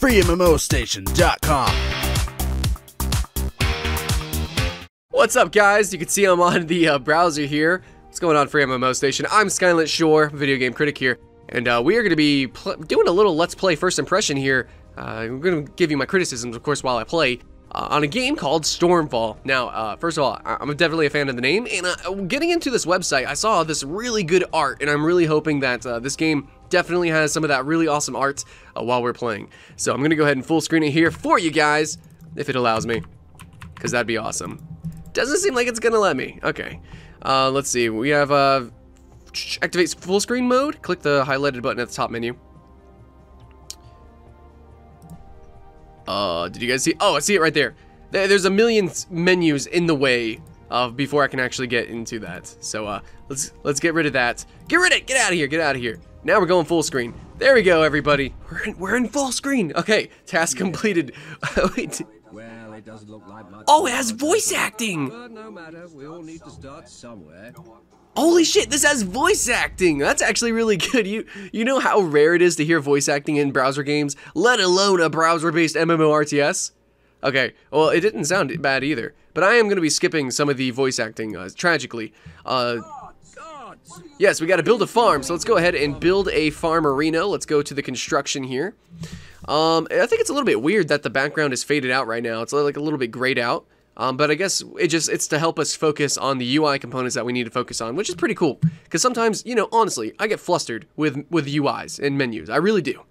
FreeMMOStation.com. What's up, guys? You can see I'm on the browser here. What's going on, FreeMMOStation? I'm Skylit Shore, video game critic here, and we are going to be doing a little Let's Play first impression here. I'm going to give you my criticisms, of course, while I play on a game called Stormfall. Now, first of all, I'm definitely a fan of the name, and getting into this website, I saw this really good art, and I'm really hoping that this game definitely has some of that really awesome art while we're playing. So I'm going to go ahead and full screen it here for you guys, if it allows me, because that'd be awesome. Doesn't seem like it's going to let me. Okay, let's see. We have activate full screen mode. Click the highlighted button at the top menu. Did you guys see? Oh, I see it right there. There's a million menus in the way before I can actually get into that. So let's get rid of that. Get rid of it. Get out of here. Get out of here. Now we're going full screen. There we go, everybody. We're in full screen. Okay, task completed. Wait. Well, it doesn't look like much. Oh, it has voice acting. But no matter, we all need to start somewhere. Holy shit, this has voice acting. That's actually really good. You know how rare it is to hear voice acting in browser games, let alone a browser-based MMORTS? Okay, well, it didn't sound bad either, but I am going to be skipping some of the voice acting, tragically. Yes, we got to build a farm, so let's go ahead and build a farmerino. Let's go to the construction here. I think it's a little bit weird that the background is faded out right now. It's like a little bit grayed out. But I guess it's to help us focus on the UI components that we need to focus on, which is pretty cool. Because sometimes, you know, honestly, I get flustered with UIs and menus. I really do.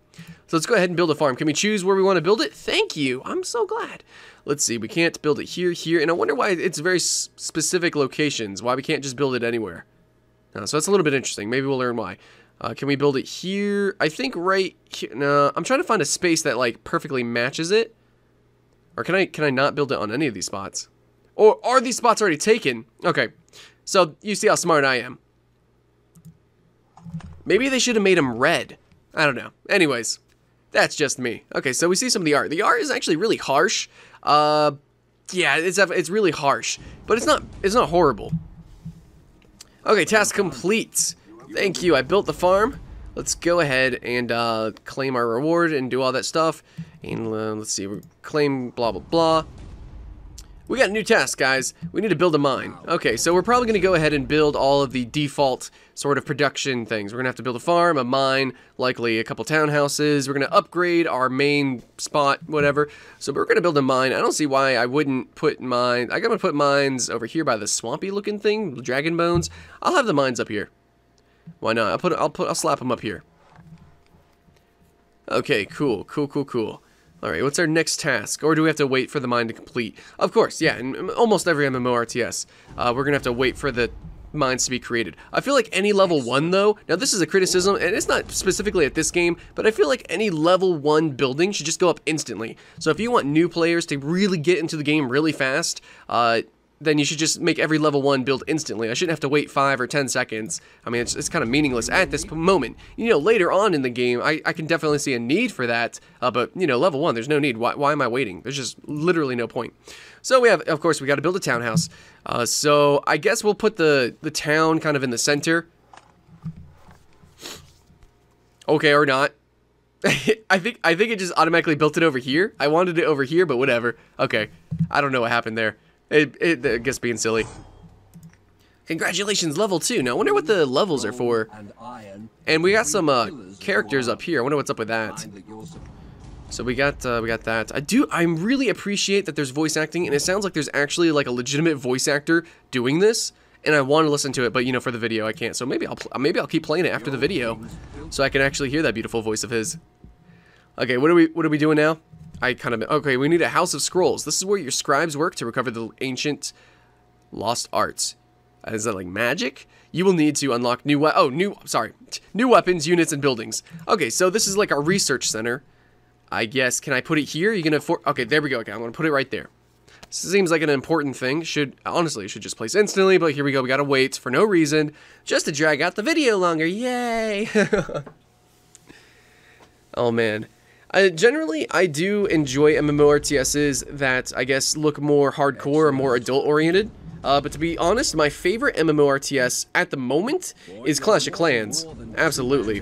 So let's go ahead and build a farm. Can we choose where we want to build it? Thank you. I'm so glad. Let's see. We can't build it here, and I wonder why it's very specific locations. Why we can't just build it anywhere. So that's a little bit interesting. Maybe we'll learn why. Can we build it here? I think right here. No, I'm trying to find a space that like perfectly matches it. Or can I not build it on any of these spots? Or are these spots already taken? Okay, so you see how smart I am. Maybe they should have made them red. I don't know. Anyways, that's just me. Okay, so we see some of the art. The art is actually really harsh. Yeah, it's really harsh, but it's not horrible. Okay, task complete. Thank you. I built the farm. Let's go ahead and claim our reward and do all that stuff. And let's see, we claim blah blah blah. We got a new task, guys. We need to build a mine. Okay, so we're probably going to go ahead and build all of the default sort of production things. We're going to have to build a farm, a mine, likely a couple townhouses. We're going to upgrade our main spot, whatever. So we're going to build a mine. I don't see why I wouldn't put mines. I'm going to put mines over here by the swampy looking thing, dragon bones. I'll have the mines up here. Why not? I'll slap them up here. Okay, cool. Alright, what's our next task? Or do we have to wait for the mine to complete? Of course, yeah, in almost every MMORTS, we're going to have to wait for the mines to be created. I feel like any level 1, though, now this is a criticism, and it's not specifically at this game, but I feel like any level 1 building should just go up instantly. So if you want new players to really get into the game really fast, then you should just make every level 1 build instantly. I shouldn't have to wait 5 or 10 seconds. I mean, it's kind of meaningless at this moment. You know, later on in the game, I can definitely see a need for that, but, you know, level 1, there's no need. Why am I waiting? There's just literally no point. So we have, of course, we got to build a townhouse. So I guess we'll put the town kind of in the center. Okay, or not. I think it just automatically built it over here. I wanted it over here, but whatever. Okay, I don't know what happened there. I guess being silly. Congratulations, level 2. Now, I wonder what the levels are for. And we got some characters up here. I wonder what's up with that. So we got that. I really appreciate that there's voice acting, and it sounds like there's actually like a legitimate voice actor doing this. And I want to listen to it, but you know, for the video I can't. So maybe I'll keep playing it after the video, so I can actually hear that beautiful voice of his. Okay, what are we doing now? Okay, we need a House of Scrolls. This is where your scribes work to recover the ancient lost arts. Is that like magic? You will need to unlock new weapons, units, and buildings. Okay, so this is like a research center. I guess, can I put it here? Okay, there we go. Okay, I'm gonna put it right there. Seems like an important thing. Honestly, it should just place instantly, but here we go. We gotta wait for no reason, just to drag out the video longer. Yay! Oh man. Generally, I do enjoy MMORTSs that, I guess, look more hardcore or more adult-oriented. But to be honest, my favorite MMORTS at the moment is Clash of Clans. Absolutely.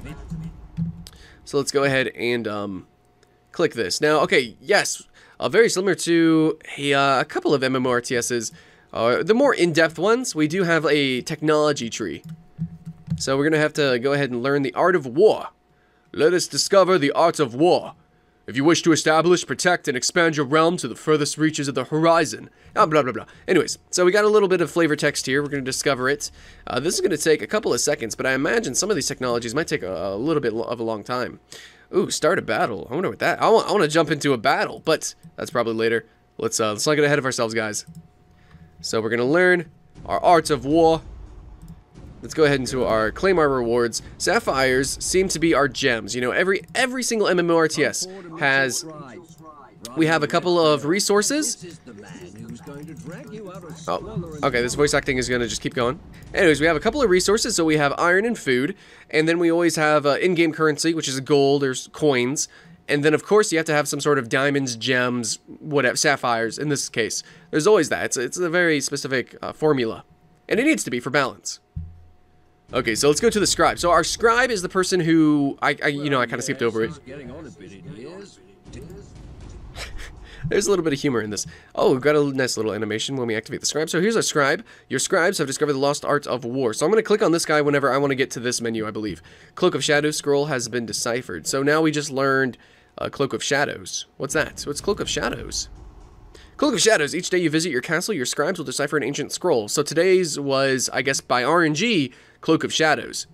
So let's go ahead and click this. Now, okay, yes, very similar to a couple of MMORTSs. The more in-depth ones, we do have a technology tree. So we're going to have to go ahead and learn the art of war. Let us discover the art of war. If you wish to establish, protect, and expand your realm to the furthest reaches of the horizon. Blah, blah, blah. Anyways, so we got a little bit of flavor text here. We're going to discover it. This is going to take a couple of seconds, but I imagine some of these technologies might take a little bit of a long time. Ooh, start a battle. I wonder what that... I want to jump into a battle, but that's probably later. Let's not get ahead of ourselves, guys. So we're going to learn our arts of war. Let's go ahead into our claim our rewards. Sapphires seem to be our gems. You know, every single MMORTS has... We have a couple of resources. Oh, okay, this voice acting is going to just keep going. Anyways, we have a couple of resources. So we have iron and food. And then we always have in-game currency, which is gold or coins. And then, of course, you have to have some sort of diamonds, gems, whatever, sapphires in this case. There's always that. It's a very specific formula. And it needs to be for balance. Okay, so let's go to the scribe. So our scribe is the person who, I kind of skipped over it. There's a little bit of humor in this. Oh, we've got a nice little animation when we activate the scribe. So here's our scribe. Your scribes have discovered the lost art of war. So I'm going to click on this guy whenever I want to get to this menu, I believe. Cloak of Shadows scroll has been deciphered. So now we just learned Cloak of Shadows. What's that? What's Cloak of Shadows? Cloak of Shadows. Each day you visit your castle, your scribes will decipher an ancient scroll. So today's was, I guess, by RNG, Cloak of Shadows.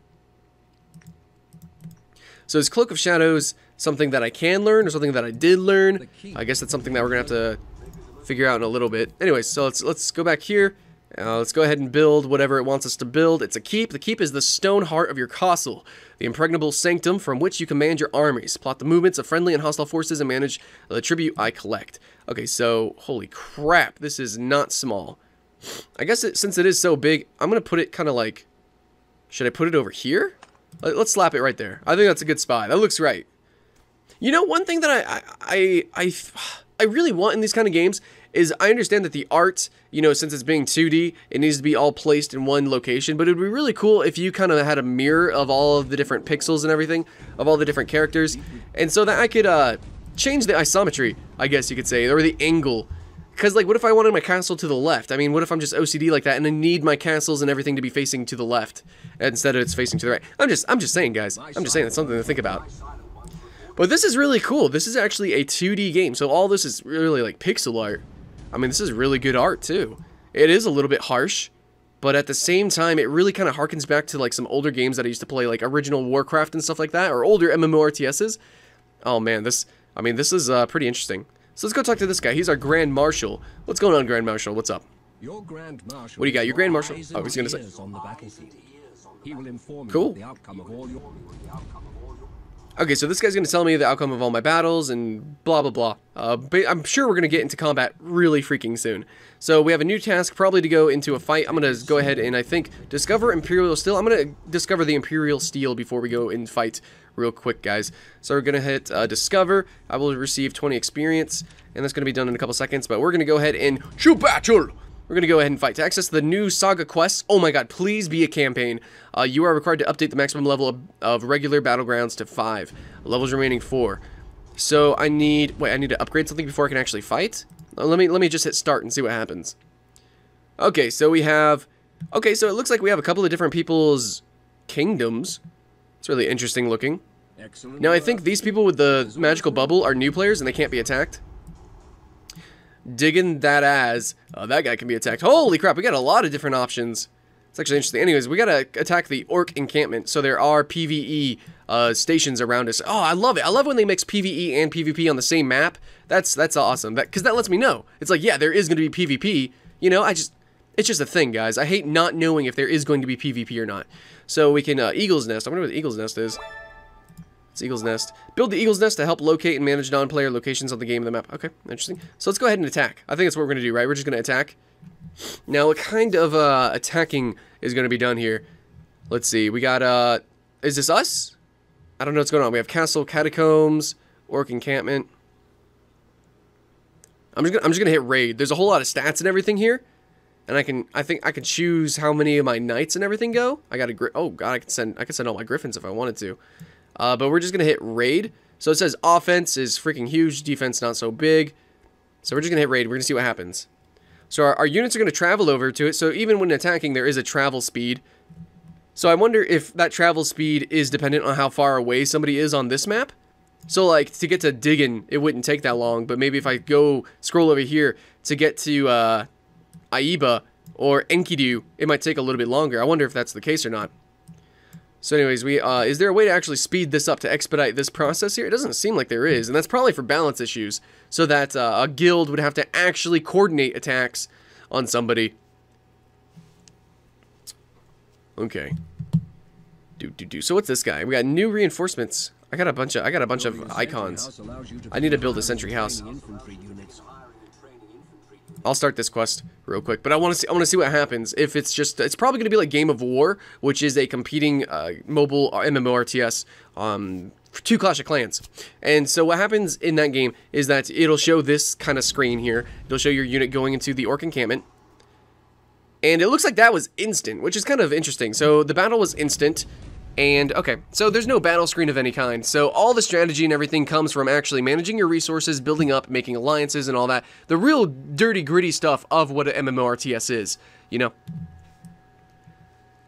So is Cloak of Shadows something that I can learn or something that I did learn? I guess that's something that we're going to have to figure out in a little bit. Anyways, so let's go back here. Let's go ahead and build whatever it wants us to build. It's a keep. The keep is the stone heart of your castle, the impregnable sanctum from which you command your armies. Plot the movements of friendly and hostile forces and manage the tribute I collect. Okay, so holy crap, this is not small. I guess since it is so big, I'm going to put it kind of like... Should I put it over here? Let's slap it right there. I think that's a good spot. That looks right. You know, one thing that I really want in these kind of games is I understand that the art, you know, since it's being 2D, it needs to be all placed in one location, but it would be really cool if you kind of had a mirror of all of the different pixels and everything, of all the different characters, and so that I could change the isometry, I guess you could say, or the angle. Because, like, what if I wanted my castle to the left? I mean, what if I'm just OCD like that and I need my castles and everything to be facing to the left instead of it's facing to the right? I'm just saying, guys. I'm just saying it's something to think about. But this is really cool. This is actually a 2D game, so all this is really like pixel art. I mean, this is really good art, too. It is a little bit harsh, but at the same time, it really kind of harkens back to, like, some older games that I used to play, like original Warcraft and stuff like that, or older MMORTSs. Oh, man, this is pretty interesting. So let's go talk to this guy. He's our Grand Marshal. What's going on, Grand Marshal? What's up? Your Grand Marshal. What do you got? Your Grand Marshal? Oh, he's going to say. He will inform cool. you of the outcome of all your... Okay, so this guy's going to tell me the outcome of all my battles and blah, blah, blah. But I'm sure we're going to get into combat really freaking soon. So we have a new task, probably to go into a fight. I'm going to go ahead and, I think, discover Imperial Steel. I'm going to discover the Imperial Steel before we go and fight real quick, guys. So we're going to hit Discover. I will receive 20 experience, and that's going to be done in a couple seconds. But we're going to go ahead and shoot battle. We're going to go ahead and fight. To access the new Saga Quest, oh my god, please be a campaign. You are required to update the maximum level of regular battlegrounds to 5. Levels remaining 4. So I need to upgrade something before I can actually fight? Let me just hit start and see what happens. Okay, so we have... Okay, so it looks like we have a couple of different people's kingdoms. It's really interesting looking. Excellent. Now I think these people with the magical bubble are new players and they can't be attacked. Digging that as that guy can be attacked. Holy crap, we got a lot of different options. It's actually interesting. Anyways, we gotta attack the Orc Encampment. So there are PvE stations around us. Oh, I love it. I love when they mix PvE and PvP on the same map. That's awesome. Because that lets me know. It's like, yeah, there is going to be PvP. You know, it's just a thing, guys. I hate not knowing if there is going to be PvP or not. So we can Eagle's Nest. I wonder what the Eagle's Nest is. It's Eagle's Nest. Build the Eagle's Nest to help locate and manage non-player locations on the game of the map. Okay, interesting. So let's go ahead and attack. I think that's what we're going to do, right? We're just going to attack. Now, what kind of attacking is going to be done here? Let's see. We got, is this us? I don't know what's going on. We have Castle, Catacombs, Orc Encampment. I'm just gonna hit Raid. There's a whole lot of stats and everything here. And I think I can choose how many of my knights and everything go. I got a oh god, I can send all my griffins if I wanted to. But we're just gonna hit Raid. So it says offense is freaking huge, defense not so big. So we're just going to hit raid. We're going to see what happens. So our units are going to travel over to it. So even when attacking, there is a travel speed. So I wonder if that travel speed is dependent on how far away somebody is on this map. So like to get to Diggin, it wouldn't take that long. But maybe if I go scroll over here to get to Aiba or Enkidu, it might take a little bit longer. I wonder if that's the case or not. So anyways, is there a way to actually speed this up to expedite this process here? It doesn't seem like there is, and that's probably for balance issues, so that a guild would have to actually coordinate attacks on somebody. Okay. So what's this guy? We got new reinforcements. I got a bunch of icons. I need to build a sentry house. I'll start this quest real quick, but I want to see what happens. If it's probably going to be like Game of War, which is a competing mobile MMORTS to Clash of Clans. And so what happens in that game is that it'll show this kind of screen here. It'll show your unit going into the Orc Encampment. And it looks like that was instant, which is kind of interesting. So the battle was instant. And, okay, so there's no battle screen of any kind. So all the strategy and everything comes from actually managing your resources, building up, making alliances and all that. The real dirty, gritty stuff of what an MMORTS is, you know?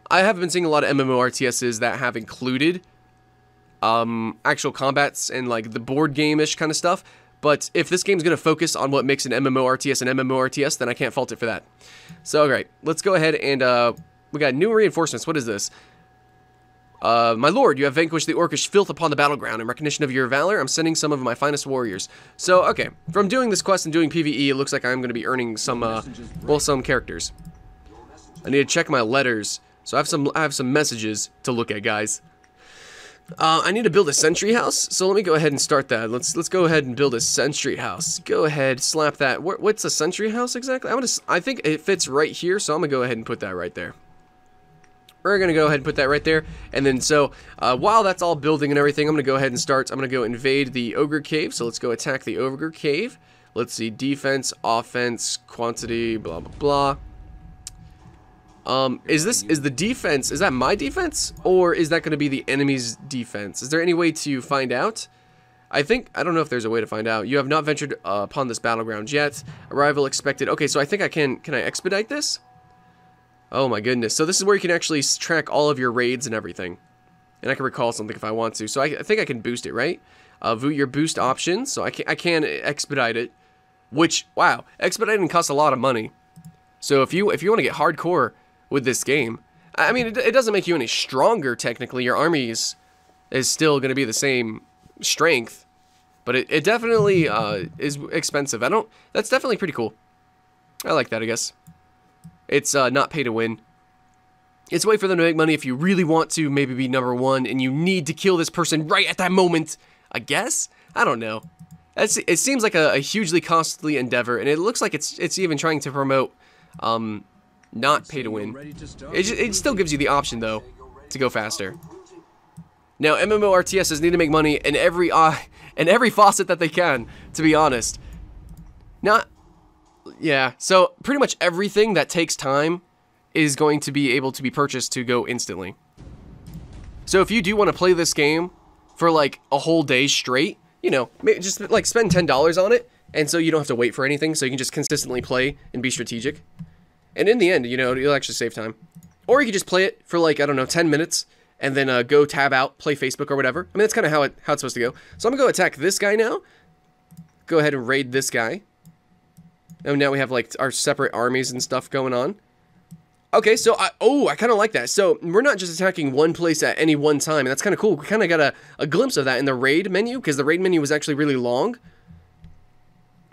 I have been seeing a lot of MMORTSs that have included actual combats and, like, the board game-ish kind of stuff. But if this game's going to focus on what makes an MMORTS an MMORTS, then I can't fault it for that. So, alright, let's go ahead and, we got new reinforcements. What is this? My lord, you have vanquished the orcish filth upon the battleground. In recognition of your valor, I'm sending some of my finest warriors. So, okay, from doing this quest and doing PvE, it looks like I'm going to be earning some, well, some characters. I need to check my letters. So I have some messages to look at, guys. I need to build a sentry house, so let me go ahead and start that. Let's go ahead and build a sentry house. Go ahead, slap that. What's a sentry house exactly? I think it fits right here, so I'm going to go ahead and put that right there. We're going to go ahead and put that right there. And then so while that's all building and everything, I'm going to go ahead and start. I'm going to go invade the Ogre Cave. So let's go attack the Ogre Cave. Let's see. Defense, offense, quantity, blah, blah, blah. Is the defense, is that my defense? Or is that going to be the enemy's defense? Is there any way to find out? I don't know if there's a way to find out. You have not ventured upon this battleground yet. Arrival expected. Okay, so I think I can I expedite this? Oh my goodness. So this is where you can actually track all of your raids and everything. And I can recall something if I want to. So I think I can boost it, right? Your boost options. So I can expedite it. Which, wow, expediting costs a lot of money. So if you want to get hardcore with this game, I mean, it doesn't make you any stronger technically. Your army is still going to be the same strength. But it definitely is expensive. That's definitely pretty cool. I like that, I guess. It's not pay to win. It's a way for them to make money if you really want to maybe be #1 and you need to kill this person right at that moment. I guess? I don't know. It seems like a hugely costly endeavor, and it looks like it's even trying to promote not pay to win. It still gives you the option, though, to go faster. Now, MMORTSs need to make money in every faucet that they can, to be honest. Yeah, so pretty much everything that takes time is going to be able to be purchased to go instantly. So if you do want to play this game for like a whole day straight, you know, just like spend $10 on it, and so you don't have to wait for anything, so you can just consistently play and be strategic. And in the end, you know, you'll actually save time. Or you can just play it for like, I don't know, 10 minutes, and then go tab out, play Facebook or whatever. I mean, that's kind of how it's supposed to go. So I'm going to go attack this guy now. Go ahead and raid this guy. And now we have, like, our separate armies and stuff going on. Okay, so, I kind of like that. So, we're not just attacking one place at any one time, and that's kind of cool. We kind of got a glimpse of that in the raid menu, because the raid menu was actually really long.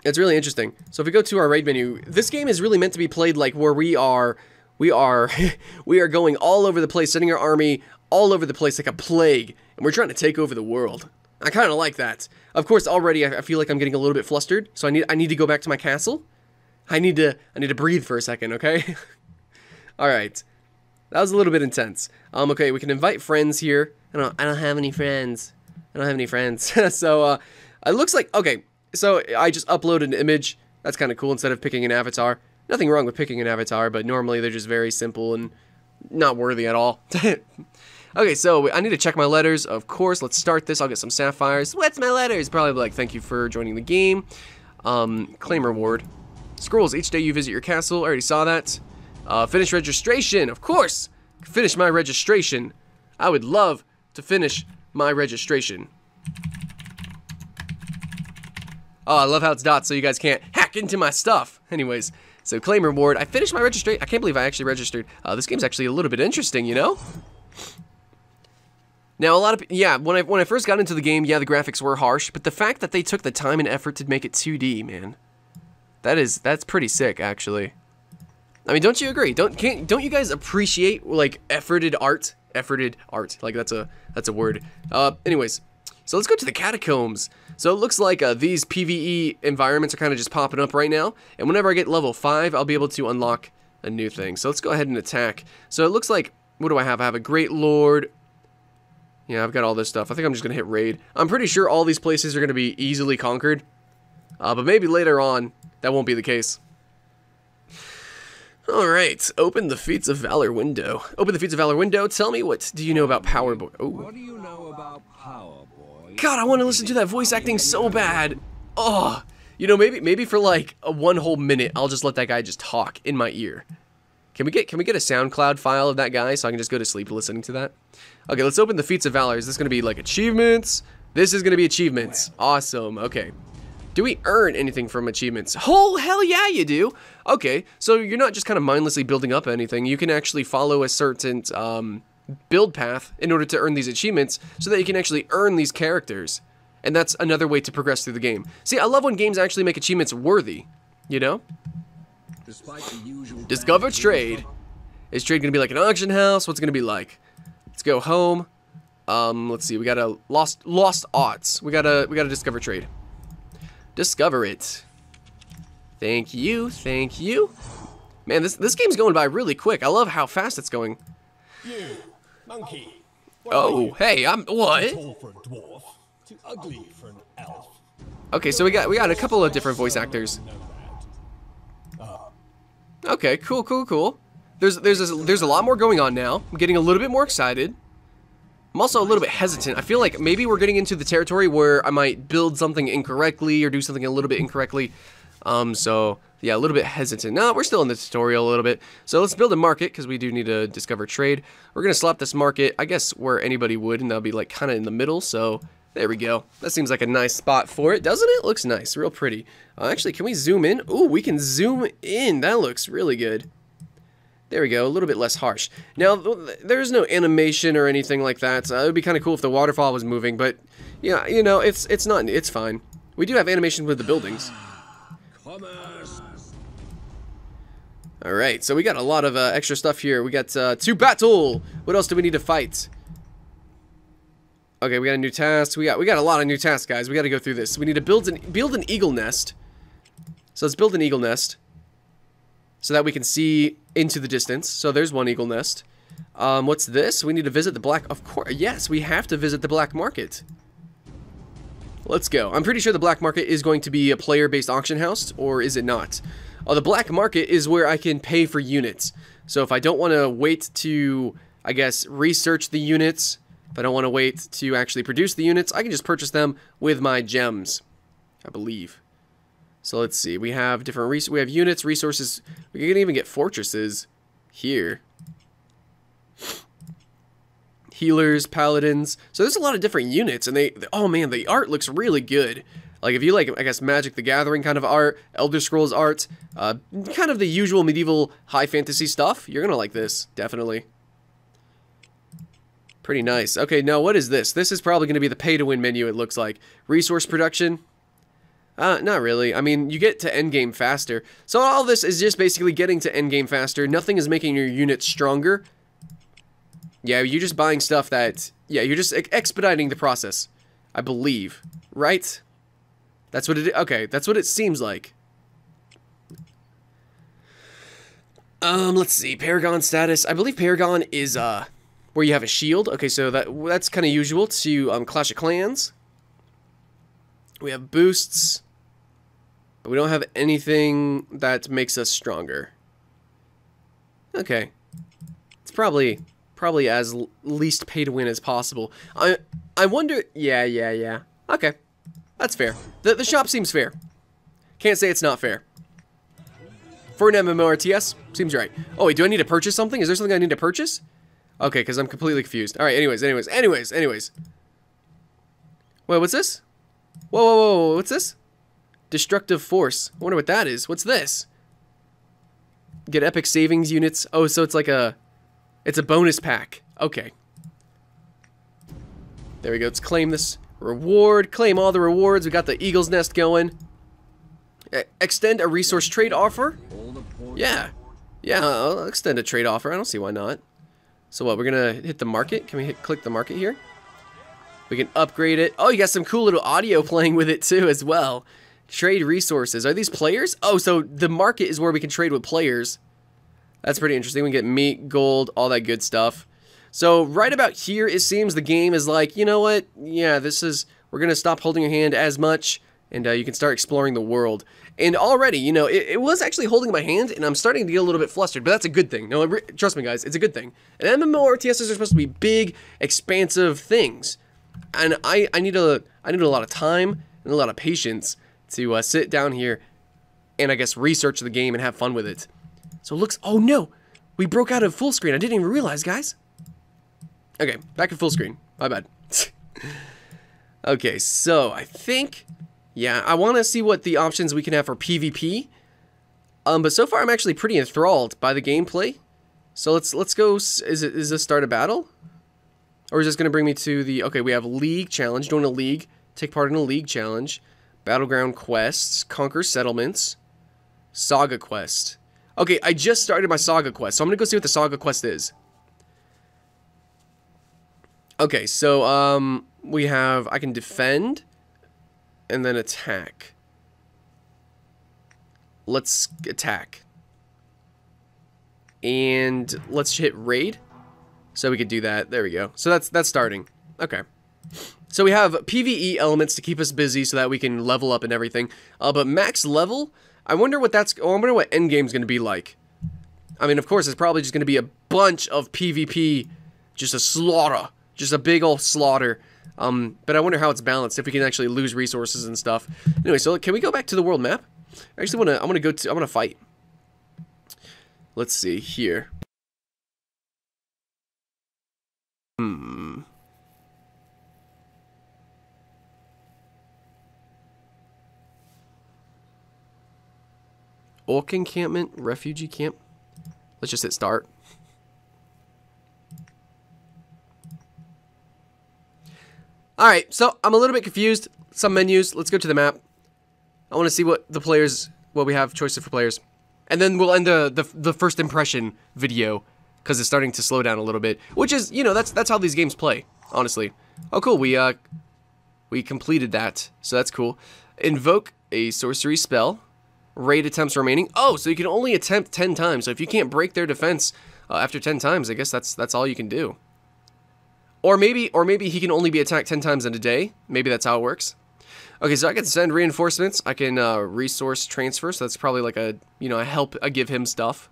It's really interesting. So, if we go to our raid menu, this game is really meant to be played, like, where we are going all over the place, sending our army all over the place like a plague, and we're trying to take over the world. I kind of like that. Of course, already, I feel like I'm getting a little bit flustered, so I need to go back to my castle. I need to breathe for a second, okay? Alright. That was a little bit intense. Okay, we can invite friends here. I don't have any friends. So, it looks like, okay, so I just uploaded an image. That's kind of cool instead of picking an avatar. Nothing wrong with picking an avatar, but normally they're just very simple and not worthy at all. Okay, so I need to check my letters. Of course, let's start this. I'll get some sapphires. What's my letters? Probably like, thank you for joining the game. Claim reward. Scrolls, each day you visit your castle. I already saw that. Finish registration. Of course. Finish my registration. I would love to finish my registration. Oh, I love how it's dots so you guys can't hack into my stuff. Anyways, so claim reward. I finished my registration. I can't believe I actually registered. This game's actually a little bit interesting, you know? Now, a lot of, yeah, when I first got into the game, yeah, the graphics were harsh, but the fact that they took the time and effort to make it 2D, man, that's pretty sick, actually. I mean, don't you agree? Don't you guys appreciate like efforted art? Efforted art, like that's a word. Anyways, so let's go to the catacombs. So it looks like these PvE environments are kind of just popping up right now, and whenever I get level 5, I'll be able to unlock a new thing. So let's go ahead and attack. So it looks like, what do I have? I have a Great Lord. Yeah, I've got all this stuff. I think I'm just gonna hit raid. I'm pretty sure all these places are gonna be easily conquered, but maybe later on that won't be the case. Alright, open the Feats of Valor window. Open the Feats of Valor window. Tell me, what do you know about Power Boy? Oh. What do you know about Power Boy? God, I want to listen to that voice acting so bad. Oh, you know, maybe for like one whole minute, I'll just let that guy just talk in my ear. Can we get a SoundCloud file of that guy so I can just go to sleep listening to that? Okay, let's open the Feats of Valor. Is this going to be like achievements? This is going to be achievements. Awesome. Okay. Do we earn anything from achievements? Oh, hell yeah, you do. Okay, so you're not just kind of mindlessly building up anything. You can actually follow a certain build path in order to earn these achievements so that you can actually earn these characters. And that's another way to progress through the game. See, I love when games actually make achievements worthy, you know? Discover trade. Is trade going to be like an auction house? What's it going to be like? Let's go home. Let's see. We got a lost odds. We got to discover trade. Discover it. Thank you. Thank you. Man, this game's going by really quick. I love how fast it's going. You, monkey. Oh, hey, I'm what? Tall for a dwarf, too ugly for an elf. Okay, so we got a couple of different voice actors. Okay, cool. There's a lot more going on now. I'm getting a little bit more excited. I'm also a little bit hesitant. I feel like maybe we're getting into the territory where I might build something incorrectly or do something a little bit incorrectly. So yeah, a little bit hesitant. No, we're still in the tutorial a little bit. So let's build a market because we do need to discover trade. We're gonna slap this market, I guess, where anybody would, and that'll be like kind of in the middle. So there we go. That seems like a nice spot for it, doesn't it? Looks nice, real pretty. Actually, can we zoom in? Ooh, we can zoom in. That looks really good. There we go, a little bit less harsh. Now, there's no animation or anything like that. It would be kind of cool if the waterfall was moving, but yeah, you know, it's fine. We do have animation with the buildings. All right, so we got a lot of extra stuff here. We got to battle. What else do we need to fight? Okay, we got a new task. We got a lot of new tasks, guys. We got to go through this. We need to build an eagle nest. So let's build an eagle nest so that we can see into the distance. So there's one eagle nest. What's this? We need to visit the black... Of course, yes, we have to visit the black market. Let's go. I'm pretty sure the black market is going to be a player-based auction house, or is it not? Oh, the black market is where I can pay for units. So if I don't want to wait to, I guess, research the units, if I don't want to wait to actually produce the units, I can just purchase them with my gems, I believe. So let's see. We have different we have units, resources. We can even get fortresses here. Healers, paladins. So there's a lot of different units, and oh man, the art looks really good. Like if you like, I guess, Magic the Gathering kind of art, Elder Scrolls art, kind of the usual medieval high fantasy stuff, you're gonna like this, definitely. Pretty nice. Okay, now what is this? This is probably gonna be the pay-to-win menu, it looks like. Resource production. Not really. I mean, you get to endgame faster. So all this is just basically getting to endgame faster. Nothing is making your units stronger. Yeah, you're just buying stuff that... Yeah, you're just expediting the process, I believe. Right? That's what it... Okay, that's what it seems like. Let's see. Paragon status. I believe Paragon is, where you have a shield. Okay, so that's kind of usual to, Clash of Clans. We have boosts, but we don't have anything that makes us stronger. Okay. It's probably probably as least pay to win as possible. I wonder. Yeah. Okay, that's fair. The shop seems fair. Can't say it's not fair. For an MMORTS, seems right. Oh wait, do I need to purchase something? Is there something I need to purchase? Okay, because I'm completely confused. All right. Anyways. Wait, what's this? Whoa, what's this? Destructive Force. I wonder what that is. What's this? Get epic savings units. Oh, so it's like it's a bonus pack. Okay. There we go. Let's claim this reward. Claim all the rewards. We got the Eagle's Nest going. Extend a resource trade offer. Yeah. I'll extend a trade offer. I don't see why not. So what? We're gonna hit the market. Can we click the market here? We can upgrade it. Oh, you got some cool little audio playing with it too as well. Trade resources. Are these players? Oh, so the market is where we can trade with players. That's pretty interesting. We can get meat, gold, all that good stuff. So right about here, it seems the game is like, you know what? Yeah, we're going to stop holding your hand as much, and you can start exploring the world. And already, you know, it was actually holding my hand, and I'm starting to get a little bit flustered, but that's a good thing. No, trust me, guys, it's a good thing. And MMORTS are supposed to be big, expansive things. And I need a lot of time and a lot of patience to sit down here and, I guess, research the game and have fun with it. So it looks... Oh, no! We broke out of full screen. I didn't even realize, guys. Okay, back to full screen. My bad. Okay, so I think... Yeah, I want to see what the options we can have for PvP. But so far, I'm actually pretty enthralled by the gameplay. So let's go... Is this start a battle? Or is this going to bring me to the... Okay, we have League Challenge. Join a League. Take part in a League Challenge. Battleground Quests. Conquer Settlements. Saga Quest. Okay, I just started my Saga Quest, so I'm going to go see what the Saga Quest is. Okay, so, we have... I can defend. And then attack. Let's attack. And let's hit raid. So we could do that. There we go. So that's starting. Okay. So we have PvE elements to keep us busy so that we can level up and everything. But max level, I wonder what I wonder what endgame's going to be like. I mean, of course, it's probably just going to be a bunch of PvP, just a slaughter, just a big old slaughter. But I wonder how it's balanced, if we can actually lose resources and stuff. Anyway, so can we go back to the world map? I actually I want to fight. Let's see here. Orc Encampment, Refugee Camp. Let's just hit start. Alright, so I'm a little bit confused. Some menus. Let's go to the map. I want to see what we have choices for players. And then we'll end the first impression video, because it's starting to slow down a little bit. Which is, you know, that's how these games play, honestly. Oh, cool. We completed that, so that's cool. Invoke a sorcery spell. Raid attempts remaining. Oh, so you can only attempt 10 times. So if you can't break their defense after 10 times, I guess that's all you can do. Or maybe he can only be attacked 10 times in a day. Maybe that's how it works. Okay, so I can send reinforcements. I can resource transfer. So that's probably like a I give him stuff,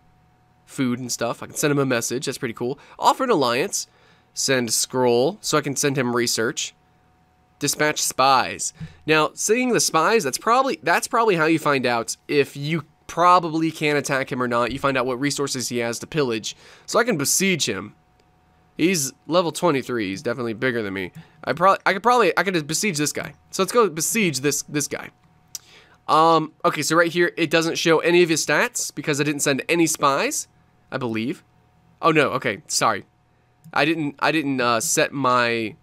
food and stuff. I can send him a message. That's pretty cool. Offer an alliance. Send scroll. So I can send him research. Dispatch spies. Now, seeing the spies, that's probably how you find out if you probably can attack him or not. You find out what resources he has to pillage. So I can besiege him. He's level 23. He's definitely bigger than me. I could besiege this guy. So let's go besiege this guy. Okay, so right here it doesn't show any of his stats because I didn't send any spies, I believe. Oh no, okay, sorry. I didn't set my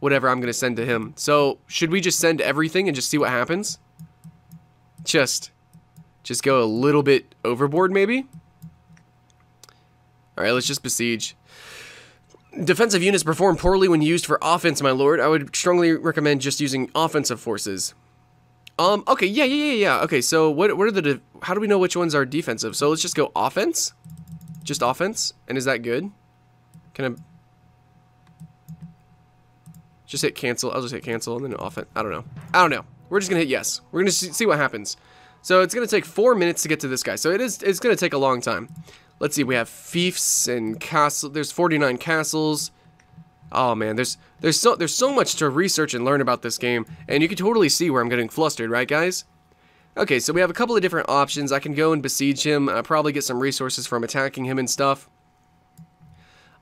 whatever I'm gonna send to him. So should we just send everything and just see what happens? Just go a little bit overboard, maybe? Alright, let's just besiege. Defensive units perform poorly when used for offense, my lord. I would strongly recommend just using offensive forces. Okay, yeah. Okay, so what are how do we know which ones are defensive? So let's just go offense. Just offense. And is that good? Can I just hit cancel? I'll just hit cancel and then offense. I don't know. We're just gonna hit yes. We're gonna see what happens. So it's gonna take 4 minutes to get to this guy. So it's gonna take a long time. Let's see, we have fiefs and castle. There's 49 castles. Oh man, there's so much to research and learn about this game, and you can totally see where I'm getting flustered, right guys? Okay, so we have a couple of different options. I can go and besiege him, probably get some resources from attacking him and stuff.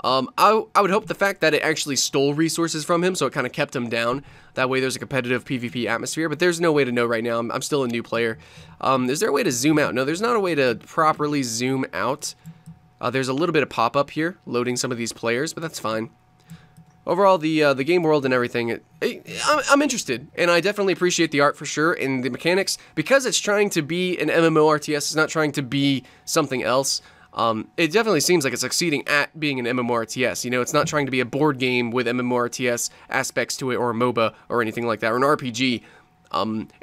I would hope the fact that it actually stole resources from him, so it kind of kept him down. That way there's a competitive PvP atmosphere, but there's no way to know right now. I'm still a new player. Is there a way to zoom out? No, there's not a way to properly zoom out. There's a little bit of pop-up here, loading some of these players, but that's fine. Overall, the game world and everything, I'm interested, and I definitely appreciate the art for sure, and the mechanics, because it's trying to be an MMORTS, it's not trying to be something else. It definitely seems like it's succeeding at being an MMORTS, you know, it's not trying to be a board game with MMORTS aspects to it, or a MOBA, or anything like that, or an RPG.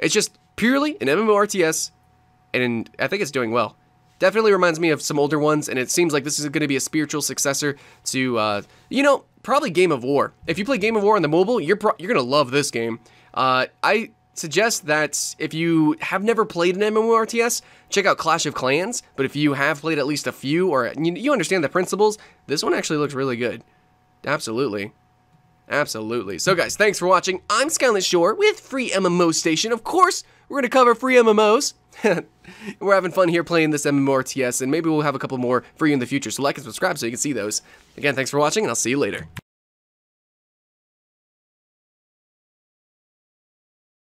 It's just purely an MMORTS, and I think it's doing well. Definitely reminds me of some older ones, and it seems like this is going to be a spiritual successor to, you know, probably Game of War. If you play Game of War on the mobile, you're going to love this game. I suggest that if you have never played an MMORTS, check out Clash of Clans, but if you have played at least a few, or you understand the principles, this one actually looks really good. Absolutely. Absolutely. So guys, thanks for watching. I'm Skyland Shore with FreeMMOStation. Of course, we're going to cover free MMOs. We're having fun here playing this MMORTS, and maybe we'll have a couple more for you in the future, so like and subscribe so you can see those. Again, thanks for watching, and I'll see you later.